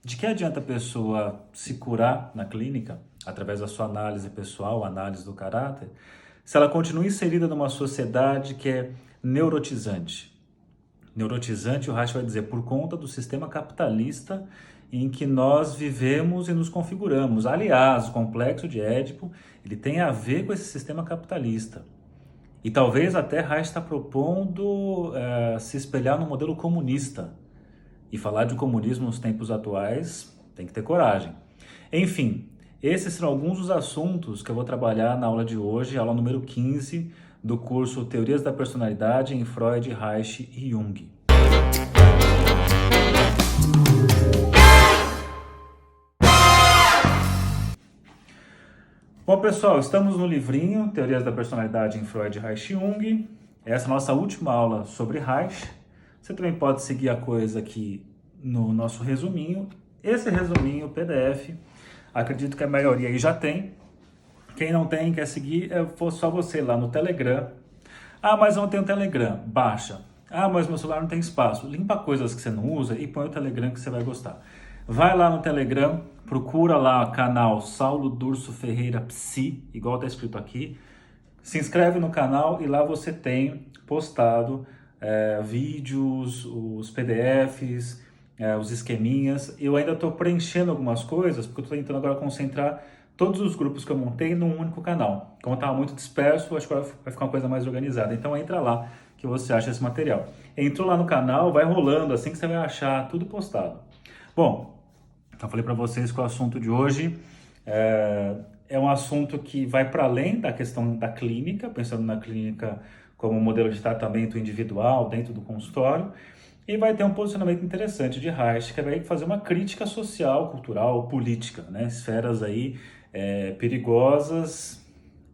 De que adianta a pessoa se curar na clínica, através da sua análise pessoal, análise do caráter, se ela continua inserida numa sociedade que é neurotizante? Neurotizante, o Reich vai dizer, por conta do sistema capitalista em que nós vivemos e nos configuramos. Aliás, o complexo de Édipo, ele tem a ver com esse sistema capitalista. E talvez até Reich está propondo se espelhar no modelo comunista. E falar de comunismo nos tempos atuais tem que ter coragem. Enfim, esses serão alguns dos assuntos que eu vou trabalhar na aula de hoje, aula número 15 do curso Teorias da Personalidade em Freud, Reich e Jung. Bom, pessoal, estamos no livrinho Teorias da Personalidade em Freud, Reich e Jung. Essa é a nossa última aula sobre Reich. Você também pode seguir a coisa aqui no nosso resuminho. Esse resuminho, PDF, acredito que a maioria aí já tem. Quem não tem, quer seguir, é só você lá no Telegram. Ah, mas eu não tenho Telegram. Baixa. Ah, mas meu celular não tem espaço. Limpa coisas que você não usa e põe o Telegram que você vai gostar. Vai lá no Telegram, procura lá o canal Saulo Durso Ferreira Psi, igual está escrito aqui. Se inscreve no canal e lá você tem postado vídeos, os PDFs, os esqueminhas. Eu ainda estou preenchendo algumas coisas, porque eu estou tentando agora concentrar todos os grupos que eu montei num único canal. Como estava muito disperso, acho que vai ficar uma coisa mais organizada. Então entra lá que você acha esse material. Entrou lá no canal, vai rolando assim que você vai achar tudo postado. Bom, então falei para vocês que o assunto de hoje é um assunto que vai para além da questão da clínica, pensando na clínica como modelo de tratamento individual dentro do consultório, e vai ter um posicionamento interessante de Reich, que vai fazer uma crítica social, cultural, política, né? Esferas aí perigosas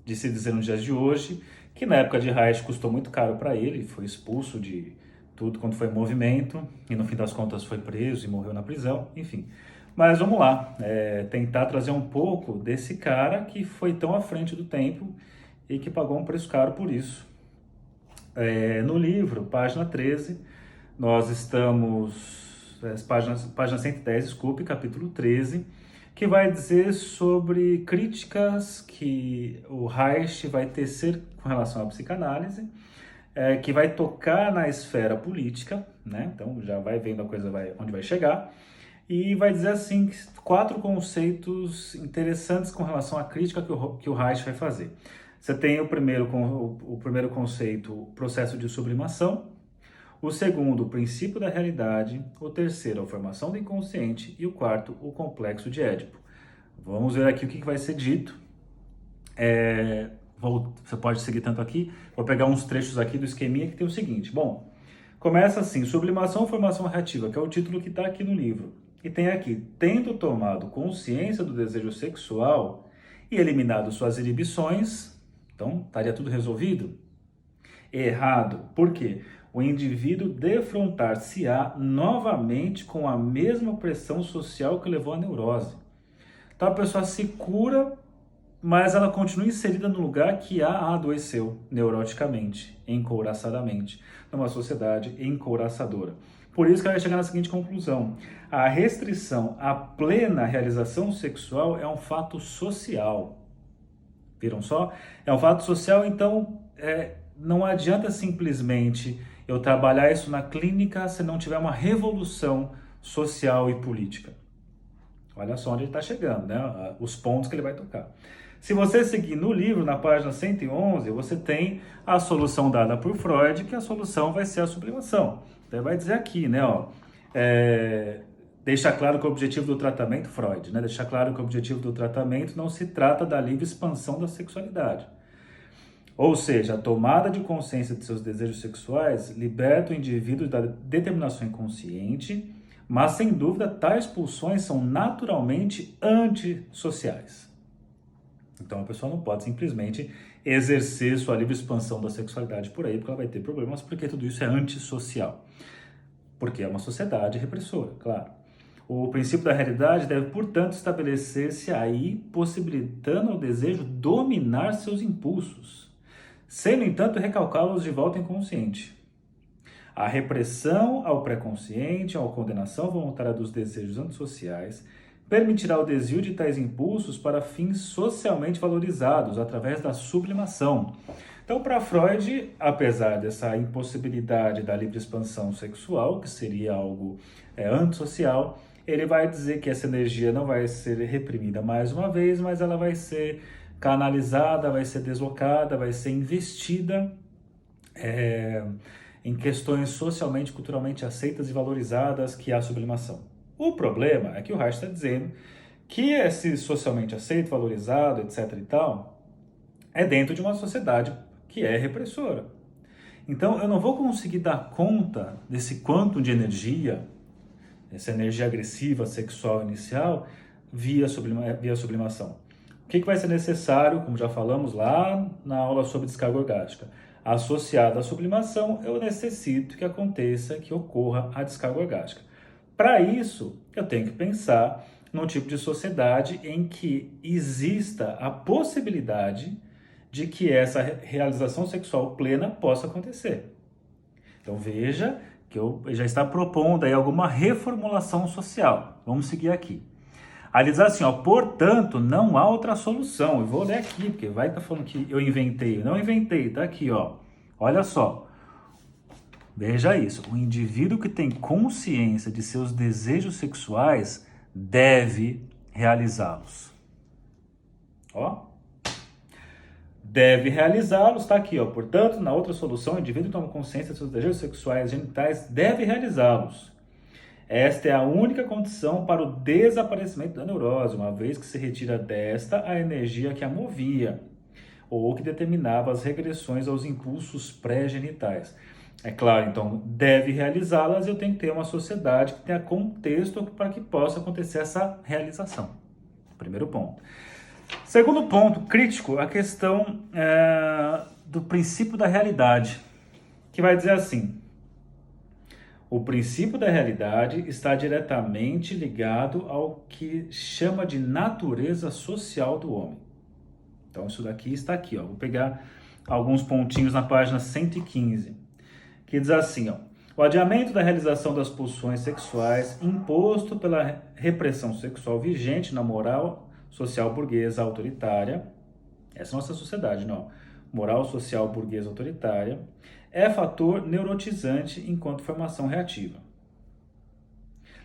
de se dizer nos dias de hoje, que na época de Reich custou muito caro para ele, foi expulso de tudo quanto foi movimento, e no fim das contas foi preso e morreu na prisão, enfim. Mas vamos lá, tentar trazer um pouco desse cara que foi tão à frente do tempo e que pagou um preço caro por isso. No livro, página 13, nós estamos, página 110, desculpe, capítulo 13, que vai dizer sobre críticas que o Reich vai tecer com relação à psicanálise, que vai tocar na esfera política, né? Então já vai vendo a coisa onde vai chegar, e vai dizer assim, 4 conceitos interessantes com relação à crítica que o Reich vai fazer. Você tem o primeiro conceito, o processo de sublimação. O segundo, o princípio da realidade. O terceiro, a formação do inconsciente. E o quarto, o complexo de Édipo. Vamos ver aqui o que vai ser dito. Você pode seguir tanto aqui. Vou pegar uns trechos aqui do esqueminha que tem o seguinte. Bom, começa assim, sublimação, formação reativa, que é o título que está aqui no livro. E tem aqui, tendo tomado consciência do desejo sexual e eliminado suas inibições, então estaria tudo resolvido? Errado. Por quê? O indivíduo defrontar-se-á novamente com a mesma pressão social que levou à neurose. Então a pessoa se cura, mas ela continua inserida no lugar que a adoeceu neuroticamente, encouraçadamente, numa sociedade encouraçadora. Por isso que ela vai chegar na seguinte conclusão: a restrição à plena realização sexual é um fato social. Viram só? É um fato social, então não adianta simplesmente eu trabalhar isso na clínica se não tiver uma revolução social e política. Olha só onde ele está chegando, né? Os pontos que ele vai tocar. Se você seguir no livro, na página 111, você tem a solução dada por Freud, que a solução vai ser a sublimação. Então ele vai dizer aqui, né? Deixa claro que o objetivo do tratamento, Freud, né? Deixa claro que o objetivo do tratamento não se trata da livre expansão da sexualidade. Ou seja, a tomada de consciência de seus desejos sexuais liberta o indivíduo da determinação inconsciente, mas sem dúvida tais pulsões são naturalmente antissociais. Então a pessoa não pode simplesmente exercer sua livre expansão da sexualidade por aí, porque ela vai ter problemas, porque tudo isso é antissocial. Porque é uma sociedade repressora, claro. O princípio da realidade deve, portanto, estabelecer-se aí, possibilitando ao desejo dominar seus impulsos, sem, no entanto, recalcá-los de volta inconsciente. A repressão ao pré-consciente, à condenação voluntária dos desejos antissociais, permitirá o desvio de tais impulsos para fins socialmente valorizados, através da sublimação. Então, para Freud, apesar dessa impossibilidade da livre expansão sexual, que seria algo antissocial, ele vai dizer que essa energia não vai ser reprimida mais uma vez, mas ela vai ser canalizada, vai ser deslocada, vai ser investida em questões socialmente, culturalmente aceitas e valorizadas, que é a sublimação. O problema é que o Reich está dizendo que esse socialmente aceito, valorizado, etc. e tal, é dentro de uma sociedade que é repressora. Então, eu não vou conseguir dar conta desse quantum de energia, essa energia agressiva, sexual inicial, via sublimação. O que vai ser necessário, como já falamos lá na aula sobre descarga orgástica? Associado à sublimação, eu necessito que aconteça, que ocorra a descarga orgástica. Para isso, eu tenho que pensar num tipo de sociedade em que exista a possibilidade de que essa realização sexual plena possa acontecer. Então veja que eu já está propondo aí alguma reformulação social. Vamos seguir aqui. Aí ele diz assim, ó, portanto, não há outra solução. Eu vou ler aqui, porque vai estar falando que eu inventei. Eu não inventei, tá aqui, ó. Olha só. Veja isso. O indivíduo que tem consciência de seus desejos sexuais deve realizá-los. Ó. Deve realizá-los, tá aqui, ó. Portanto, na outra solução, o indivíduo toma consciência de seus desejos sexuais genitais, deve realizá-los. Esta é a única condição para o desaparecimento da neurose, uma vez que se retira desta a energia que a movia, ou que determinava as regressões aos impulsos pré-genitais. É claro, então, deve realizá-las e eu tenho que ter uma sociedade que tenha contexto para que possa acontecer essa realização. Primeiro ponto. Segundo ponto crítico, a questão do princípio da realidade, que vai dizer assim: o princípio da realidade está diretamente ligado ao que chama de natureza social do homem. Então isso daqui está aqui, ó. Vou pegar alguns pontinhos na página 115, que diz assim, ó: o adiamento da realização das pulsões sexuais imposto pela repressão sexual vigente na moral social burguesa autoritária, essa é a nossa sociedade, não? Moral social burguesa autoritária, é fator neurotizante enquanto formação reativa.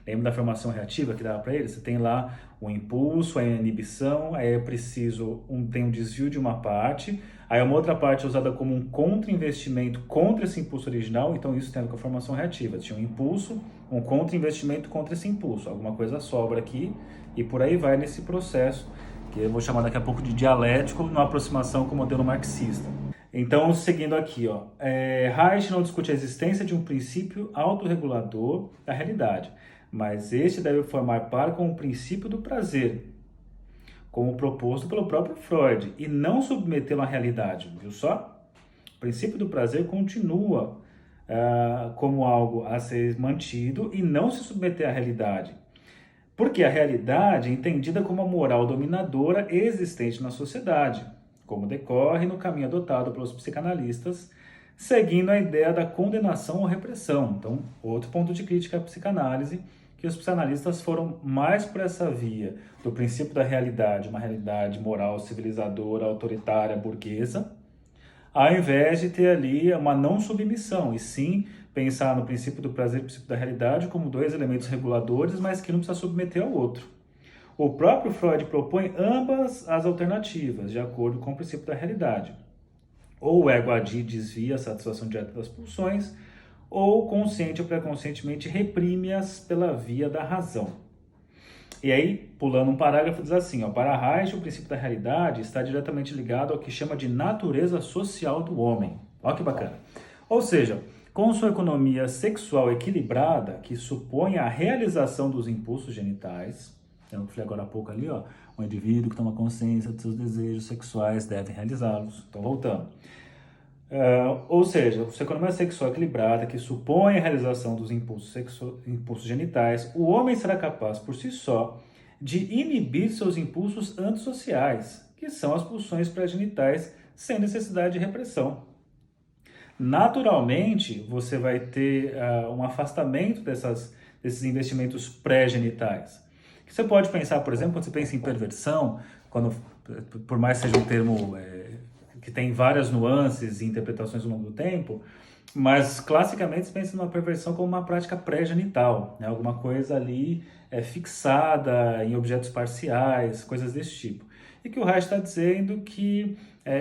Lembra da formação reativa que dava para ele? Você tem lá o impulso, a inibição, aí é preciso tem um desvio de uma parte, aí uma outra parte é usada como um contra-investimento contra esse impulso original, então isso tem a ver com a formação reativa. Tinha um impulso, um contra-investimento contra esse impulso, alguma coisa sobra aqui e por aí vai nesse processo, que eu vou chamar daqui a pouco de dialético, numa aproximação com o modelo marxista. Então, seguindo aqui, ó, Reich não discute a existência de um princípio autorregulador da realidade, mas este deve formar par com o princípio do prazer, como proposto pelo próprio Freud, e não submetê-lo à realidade, viu só? O princípio do prazer continua como algo a ser mantido e não se submeter à realidade, porque a realidade é entendida como a moral dominadora existente na sociedade, como decorre no caminho adotado pelos psicanalistas, seguindo a ideia da condenação ou repressão. Então, outro ponto de crítica à psicanálise, que os psicanalistas foram mais por essa via do princípio da realidade, uma realidade moral, civilizadora, autoritária, burguesa, ao invés de ter ali uma não submissão, e sim pensar no princípio do prazer e no princípio da realidade como dois elementos reguladores, mas que não precisa submeter ao outro. O próprio Freud propõe ambas as alternativas, de acordo com o princípio da realidade. Ou o ego agir desvia a satisfação direta das pulsões, ou consciente ou pré-conscientemente reprime-as pela via da razão. E aí, pulando um parágrafo, diz assim, ó: para Reich, o princípio da realidade está diretamente ligado ao que chama de natureza social do homem. Olha que bacana. Ou seja, com sua economia sexual equilibrada, que supõe a realização dos impulsos genitais, eu falei agora há pouco ali, ó, o indivíduo que toma consciência de seus desejos sexuais deve realizá-los. Então, voltando. Ou seja, sua economia sexual equilibrada, que supõe a realização dos impulsos genitais, o homem será capaz, por si só, de inibir seus impulsos antissociais, que são as pulsões pré-genitais, sem necessidade de repressão. naturalmente você vai ter um afastamento desses investimentos pré-genitais. Você pode pensar, por exemplo, quando você pensa em perversão, quando, por mais que seja um termo que tem várias nuances e interpretações ao longo do tempo, mas classicamente se pensa numa perversão como uma prática pré-genital, né? Alguma coisa ali fixada em objetos parciais, coisas desse tipo. E que o Reich está dizendo que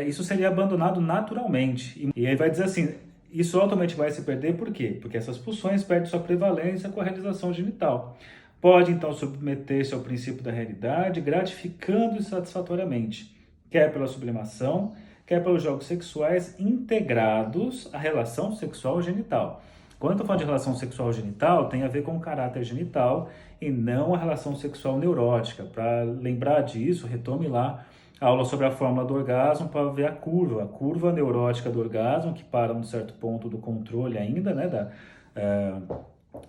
isso seria abandonado naturalmente. E aí vai dizer assim, isso automaticamente vai se perder por quê? Porque essas pulsões perdem sua prevalência com a realização genital. Pode então submeter-se ao princípio da realidade, gratificando satisfatoriamente, quer pela sublimação, quer pelos jogos sexuais integrados à relação sexual genital. Quando eu estou falando de relação sexual genital, tem a ver com o caráter genital e não a relação sexual neurótica. Para lembrar disso, retome lá a aula sobre a fórmula do orgasmo para ver a curva neurótica do orgasmo, que para num certo ponto do controle ainda, né,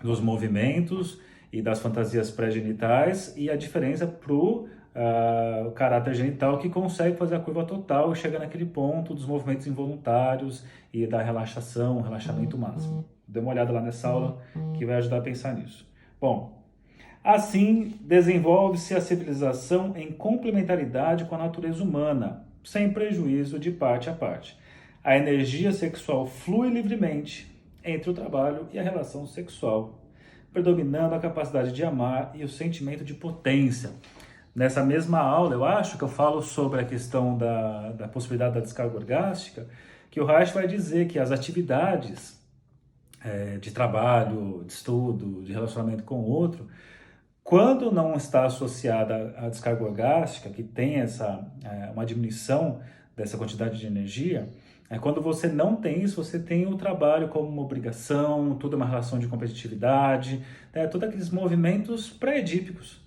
dos movimentos e das fantasias pré-genitais, e a diferença para o caráter genital, que consegue fazer a curva total e chega naquele ponto dos movimentos involuntários e da relaxação, relaxamento máximo. Dê uma olhada lá nessa aula que vai ajudar a pensar nisso. Bom, assim desenvolve-se a civilização em complementaridade com a natureza humana, sem prejuízo de parte a parte. A energia sexual flui livremente entre o trabalho e a relação sexual, predominando a capacidade de amar e o sentimento de potência. Nessa mesma aula, eu acho que eu falo sobre a questão da possibilidade da descarga orgástica, que o Reich vai dizer que as atividades de trabalho, de estudo, de relacionamento com o outro, quando não está associada à descarga orgástica, que tem uma diminuição dessa quantidade de energia, quando você não tem isso, você tem o trabalho como uma obrigação, toda uma relação de competitividade, todos aqueles movimentos pré-edípicos.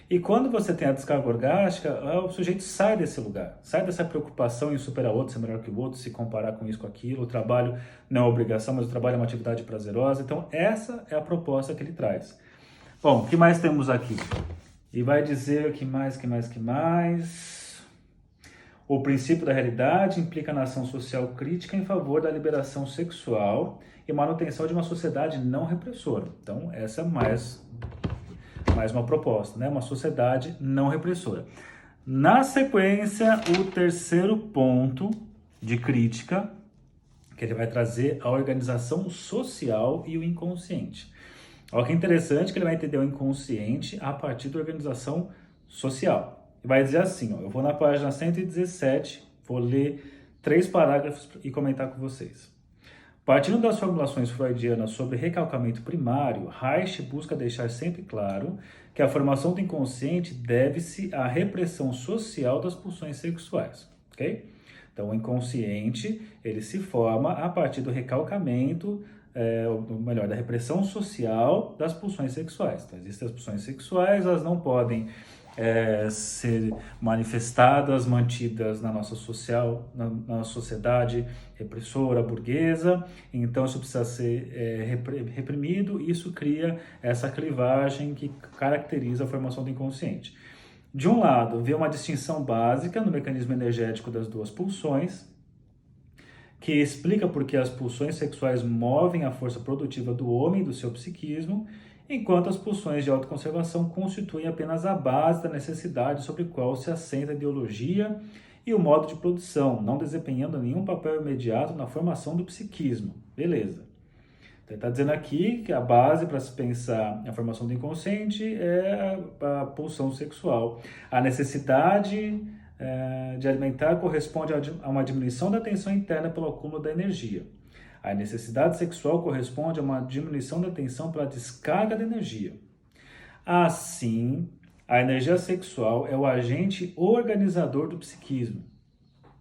E quando você tem a descarga orgástica, o sujeito sai desse lugar, sai dessa preocupação em superar o outro, ser melhor que o outro, se comparar com isso, com aquilo. O trabalho não é uma obrigação, mas o trabalho é uma atividade prazerosa. Então, essa é a proposta que ele traz. Bom, o que mais temos aqui? E vai dizer o que mais. O princípio da realidade implica na ação social crítica em favor da liberação sexual e manutenção de uma sociedade não repressora. Então, essa é mais uma proposta, né? Uma sociedade não repressora. Na sequência, o terceiro ponto de crítica, que ele vai trazer a organização social e o inconsciente. Olha que interessante que ele vai entender o inconsciente a partir da organização social. E vai dizer assim, eu vou na página 117, vou ler 3 parágrafos e comentar com vocês. Partindo das formulações freudianas sobre recalcamento primário, Reich busca deixar sempre claro que a formação do inconsciente deve-se à repressão social das pulsões sexuais, ok? Então, o inconsciente, ele se forma a partir do recalcamento, da repressão social das pulsões sexuais. Então, existem as pulsões sexuais, elas não podem ser manifestadas, mantidas na nossa sociedade repressora, burguesa. Então isso precisa ser reprimido, e isso cria essa clivagem que caracteriza a formação do inconsciente. De um lado, vê uma distinção básica no mecanismo energético das duas pulsões, que explica por que as pulsões sexuais movem a força produtiva do homem e do seu psiquismo, enquanto as pulsões de autoconservação constituem apenas a base da necessidade sobre a qual se assenta a ideologia e o modo de produção, não desempenhando nenhum papel imediato na formação do psiquismo. Beleza. Então, ele está dizendo aqui que a base para se pensar a formação do inconsciente é a pulsão sexual. A necessidade de alimentar corresponde a uma diminuição da tensão interna pelo acúmulo da energia. A necessidade sexual corresponde a uma diminuição da tensão pela descarga da energia. Assim, a energia sexual é o agente organizador do psiquismo.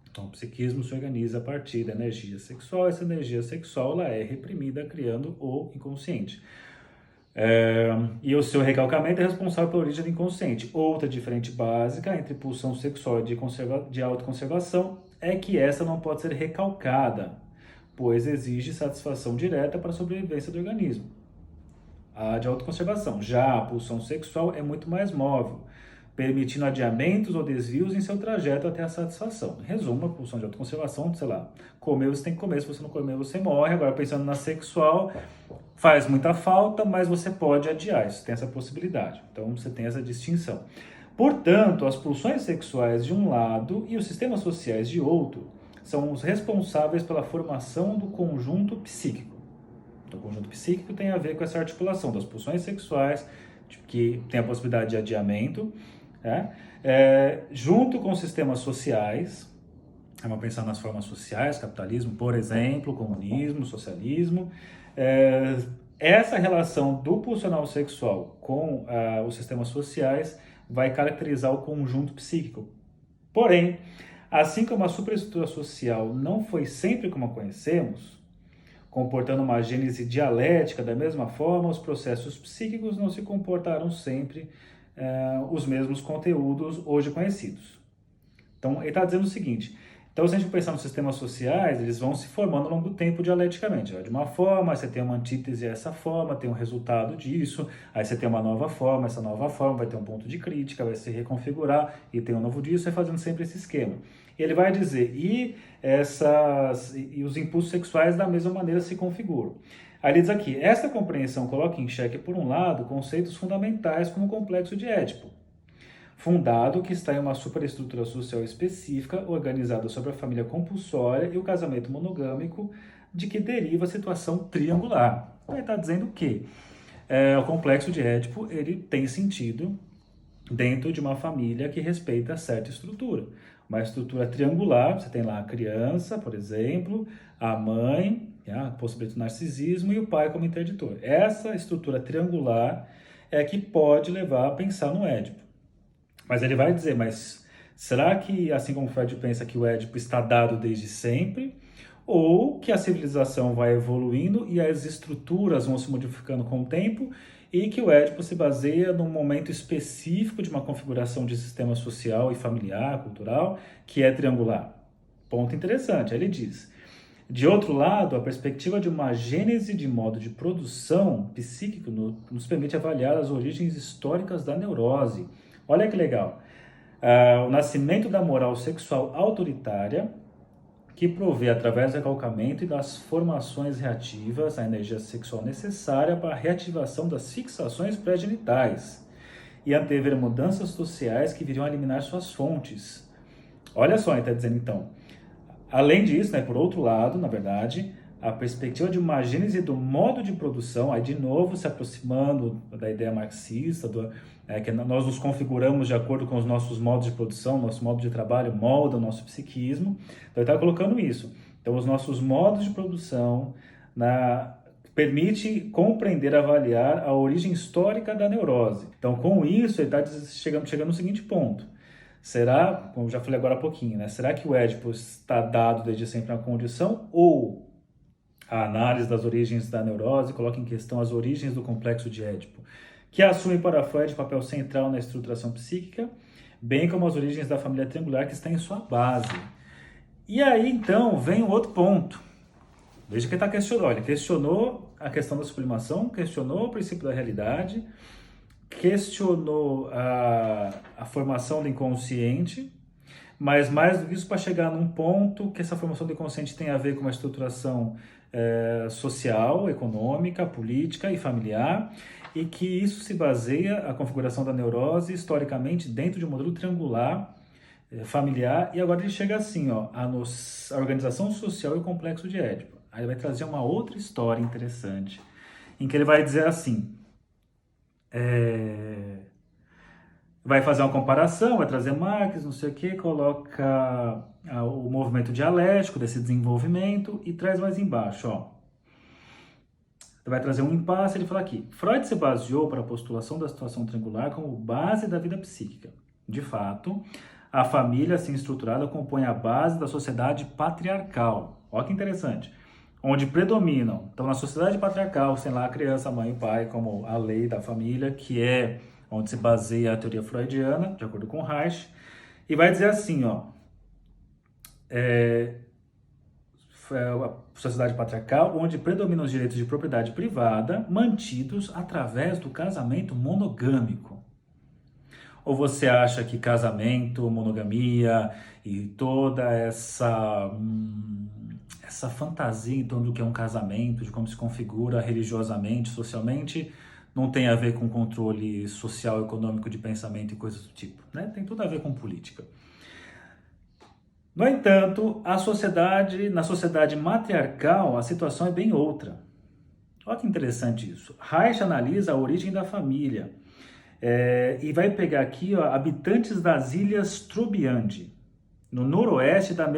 Então, o psiquismo se organiza a partir da energia sexual. Essa energia sexual ela é reprimida, criando o inconsciente. E o seu recalcamento é responsável pela origem do inconsciente. Outra diferença básica entre pulsão sexual e de autoconservação é que essa não pode ser recalcada, pois exige satisfação direta para a sobrevivência do organismo. A de autoconservação. Já a pulsão sexual é muito mais móvel, permitindo adiamentos ou desvios em seu trajeto até a satisfação. Em resumo, a pulsão de autoconservação, sei lá, comer você tem que comer, se você não comer você morre. Agora, pensando na sexual, faz muita falta, mas você pode adiar, isso tem essa possibilidade. Então, você tem essa distinção. Portanto, as pulsões sexuais de um lado e os sistemas sociais de outro são os responsáveis pela formação do conjunto psíquico. Então, o conjunto psíquico tem a ver com essa articulação das pulsões sexuais, que tem a possibilidade de adiamento, né? Junto com os sistemas sociais. Vamos pensar nas formas sociais, capitalismo, por exemplo, comunismo, socialismo. Essa relação do pulsional sexual com os sistemas sociais vai caracterizar o conjunto psíquico. Porém, assim como a superestrutura social não foi sempre como a conhecemos, comportando uma gênese dialética da mesma forma, os processos psíquicos não se comportaram sempre os mesmos conteúdos hoje conhecidos. Então, ele está dizendo o seguinte: então, se a gente pensar nos sistemas sociais, eles vão se formando ao longo do tempo dialeticamente. De uma forma, aí você tem uma antítese a essa forma, tem um resultado disso, aí você tem uma nova forma, essa nova forma vai ter um ponto de crítica, vai se reconfigurar e tem um novo disso, vai fazendo sempre esse esquema. E ele vai dizer, e os impulsos sexuais da mesma maneira se configuram. Aí ele diz aqui, esta compreensão coloca em xeque, por um lado, conceitos fundamentais como o complexo de Édipo, fundado que está em uma superestrutura social específica, organizada sobre a família compulsória e o casamento monogâmico, de que deriva a situação triangular. Ele está dizendo que o complexo de Édipo ele tem sentido dentro de uma família que respeita certa estrutura. Uma estrutura triangular, você tem lá a criança, por exemplo, a mãe, a possibilidade do narcisismo e o pai como interditor. Essa estrutura triangular é que pode levar a pensar no Édipo. Mas ele vai dizer, mas será que, assim como Freud pensa que o Édipo está dado desde sempre, ou que a civilização vai evoluindo e as estruturas vão se modificando com o tempo, e que o Édipo se baseia num momento específico de uma configuração de sistema social e familiar, cultural, que é triangular? Ponto interessante, ele diz. De outro lado, a perspectiva de uma gênese de modo de produção psíquico nos permite avaliar as origens históricas da neurose. Olha que legal. O nascimento da moral sexual autoritária, que provê, através do recalcamento e das formações reativas, a energia sexual necessária para a reativação das fixações pré-genitais e antever mudanças sociais que viriam a eliminar suas fontes. Olha só, ele está dizendo então. Além disso, por outro lado, na verdade, a perspectiva de uma gênese do modo de produção, aí de novo se aproximando da ideia marxista, que nós nos configuramos de acordo com os nossos modos de produção, nosso modo de trabalho molda o nosso psiquismo. Então ele está colocando isso. Então os nossos modos de produção permite compreender, avaliar a origem histórica da neurose. Então com isso ele está chegando no seguinte ponto. Será, como já falei agora há pouquinho, será que o Édipo está dado desde sempre na condição, ou a análise das origens da neurose coloca em questão as origens do complexo de Édipo, que assume para Freud papel central na estruturação psíquica, bem como as origens da família triangular que está em sua base. E aí, então, vem um outro ponto. Veja que ele está questionando. Ele questionou a questão da sublimação, questionou o princípio da realidade, questionou a formação do inconsciente, mas mais do que isso para chegar num ponto que essa formação do inconsciente tem a ver com uma estruturação social, econômica, política e familiar, e que isso se baseia, a configuração da neurose, historicamente, dentro de um modelo triangular familiar, e agora ele chega assim, a organização social e o complexo de Édipo. Aí ele vai trazer uma outra história interessante, em que ele vai dizer assim, vai fazer uma comparação, vai trazer Marx, não sei o que, coloca o movimento dialético desse desenvolvimento e traz mais embaixo, vai trazer um impasse, ele fala aqui, Freud se baseou para a postulação da situação triangular como base da vida psíquica. De fato, a família assim estruturada compõe a base da sociedade patriarcal. Olha que interessante. Onde predominam, então na sociedade patriarcal, sei lá, a criança, a mãe e o pai, como a lei da família, que é onde se baseia a teoria freudiana, de acordo com Reich, e vai dizer assim, a sociedade patriarcal, onde predominam os direitos de propriedade privada, mantidos através do casamento monogâmico. Ou você acha que casamento, monogamia e toda essa fantasia em torno do que é um casamento, de como se configura religiosamente, socialmente, não tem a ver com controle social, econômico de pensamento e coisas do tipo, né? Tem tudo a ver com política. No entanto, na sociedade matriarcal, a situação é bem outra. Olha que interessante isso. Reich analisa a origem da família e vai pegar aqui, ó, habitantes das ilhas Trobriand, no noroeste da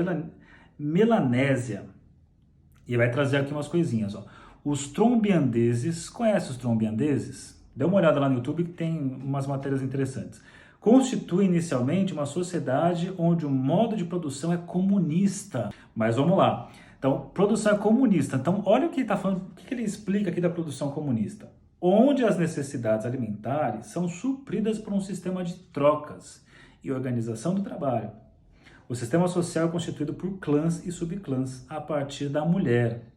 Melanésia. E vai trazer aqui umas coisinhas, ó. Os trombiandeses, conhece os trombiandeses? Dê uma olhada lá no YouTube que tem umas matérias interessantes. Constitui inicialmente uma sociedade onde o modo de produção é comunista. Mas vamos lá. Então, produção é comunista. Então, olha o que ele está falando, o que ele explica aqui da produção comunista. Onde as necessidades alimentares são supridas por um sistema de trocas e organização do trabalho. O sistema social é constituído por clãs e subclãs a partir da mulher,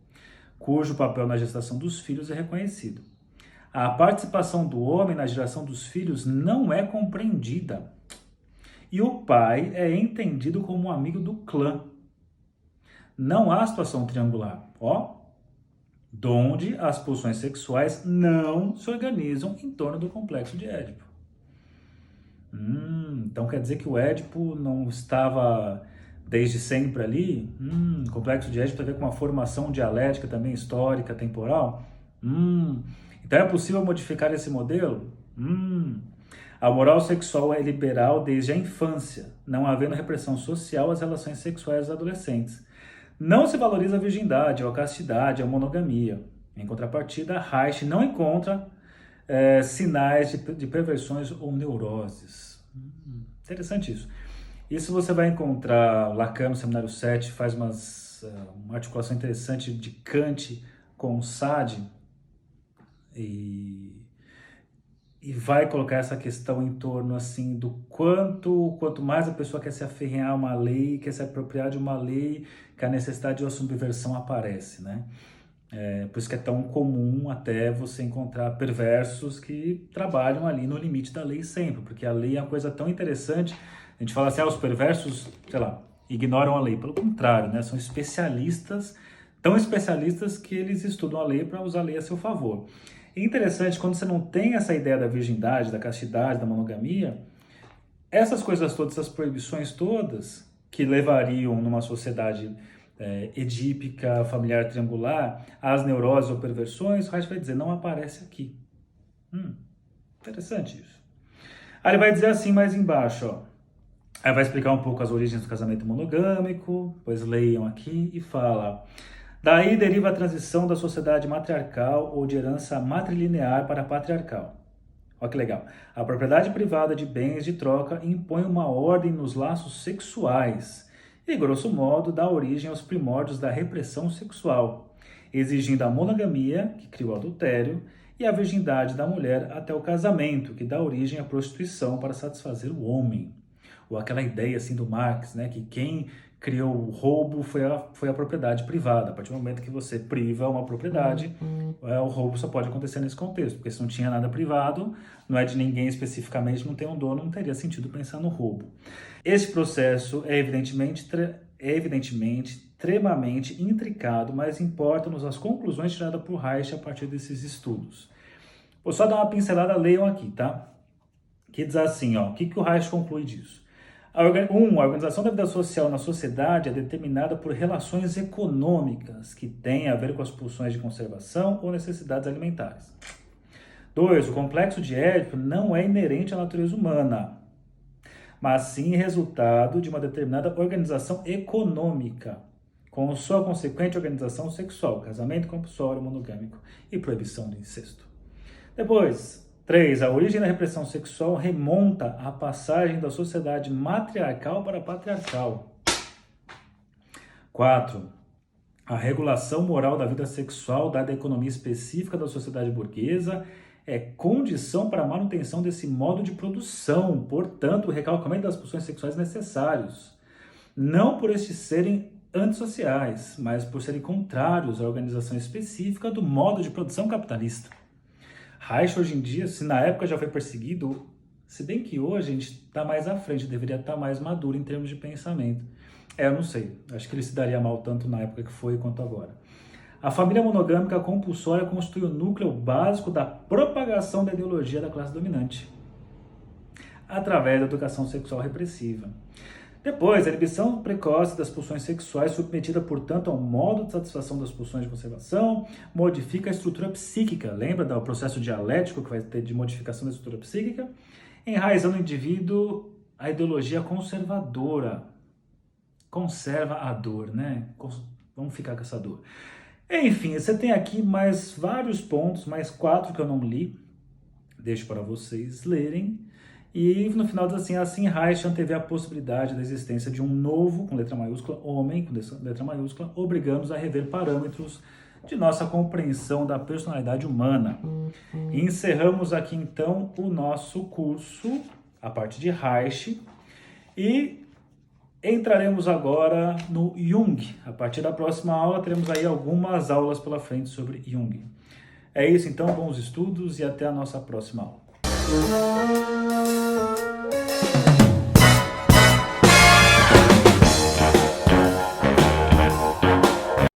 cujo papel na gestação dos filhos é reconhecido. A participação do homem na geração dos filhos não é compreendida. E o pai é entendido como um amigo do clã. Não há situação triangular, donde as pulsões sexuais não se organizam em torno do complexo de Édipo. Então quer dizer que o Édipo não estava desde sempre ali? O complexo de Édipo tem a ver com uma formação dialética também histórica, temporal? Então é possível modificar esse modelo? A moral sexual é liberal desde a infância, não havendo repressão social às relações sexuais dos adolescentes. Não se valoriza a virgindade, ou a castidade, ou a monogamia. Em contrapartida, Reich não encontra sinais de perversões ou neuroses. Interessante isso. Isso você vai encontrar, Lacan no Seminário 7 faz uma articulação interessante de Kant com Sade e vai colocar essa questão em torno assim do quanto mais a pessoa quer se aferrar a uma lei, quer se apropriar de uma lei, que a necessidade de uma subversão aparece, né? Por isso que é tão comum até você encontrar perversos que trabalham ali no limite da lei sempre, porque a lei é uma coisa tão interessante. A gente fala assim, os perversos, sei lá, ignoram a lei. Pelo contrário, né? São especialistas, tão especialistas que eles estudam a lei para usar a lei a seu favor. É interessante, quando você não tem essa ideia da virgindade, da castidade, da monogamia, essas coisas todas, essas proibições todas, que levariam numa sociedade edípica, familiar triangular, às neuroses ou perversões, Reich vai dizer, não aparece aqui. Interessante isso. Aí ele vai dizer assim mais embaixo, ó. Aí vai explicar um pouco as origens do casamento monogâmico, pois leiam aqui e fala... Daí deriva a transição da sociedade matriarcal ou de herança matrilinear para patriarcal. Olha que legal. A propriedade privada de bens de troca impõe uma ordem nos laços sexuais e, grosso modo, dá origem aos primórdios da repressão sexual, exigindo a monogamia, que cria o adultério, e a virgindade da mulher até o casamento, que dá origem à prostituição para satisfazer o homem. Ou aquela ideia assim do Marx, né, que quem criou o roubo foi a propriedade privada. A partir do momento que você priva uma propriedade, o roubo só pode acontecer nesse contexto, porque se não tinha nada privado, não é de ninguém especificamente, não tem um dono, não teria sentido pensar no roubo. Esse processo é evidentemente extremamente intricado, mas importa-nos as conclusões tiradas por Reich a partir desses estudos. Vou só dar uma pincelada, leiam aqui, tá? Que diz assim, ó, o que o Reich conclui disso? A organização da vida social na sociedade é determinada por relações econômicas que têm a ver com as pulsões de conservação ou necessidades alimentares. 2. O complexo de Édipo não é inerente à natureza humana, mas sim resultado de uma determinada organização econômica, com sua consequente organização sexual, casamento compulsório, monogâmico e proibição do incesto. Depois... 3. A origem da repressão sexual remonta à passagem da sociedade matriarcal para patriarcal. 4. A regulação moral da vida sexual dada à economia específica da sociedade burguesa é condição para a manutenção desse modo de produção, portanto, o recalcamento das pulsões sexuais necessários, não por estes serem antissociais, mas por serem contrários à organização específica do modo de produção capitalista. Reich, hoje em dia, se na época já foi perseguido, Se bem que hoje a gente está mais à frente, deveria estar mais maduro em termos de pensamento. Eu não sei, acho que ele se daria mal tanto na época que foi quanto agora. A família monogâmica compulsória constitui o núcleo básico da propagação da ideologia da classe dominante, através da educação sexual repressiva. Depois, a inibição precoce das pulsões sexuais, submetida, portanto, ao modo de satisfação das pulsões de conservação, modifica a estrutura psíquica. Lembra do processo dialético que vai ter de modificação da estrutura psíquica? Enraizando no indivíduo a ideologia conservadora. Conserva a dor, né? Vamos ficar com essa dor. Enfim, você tem aqui mais vários pontos, mais 4 que eu não li. Deixo para vocês lerem. E no final diz assim Reich antevê a possibilidade da existência de um novo, com letra maiúscula, homem, com letra maiúscula, obrigando-nos a rever parâmetros de nossa compreensão da personalidade humana. E encerramos aqui então o nosso curso, a parte de Reich, e entraremos agora no Jung. A partir da próxima aula teremos aí algumas aulas pela frente sobre Jung. É isso então, bons estudos e até a nossa próxima aula.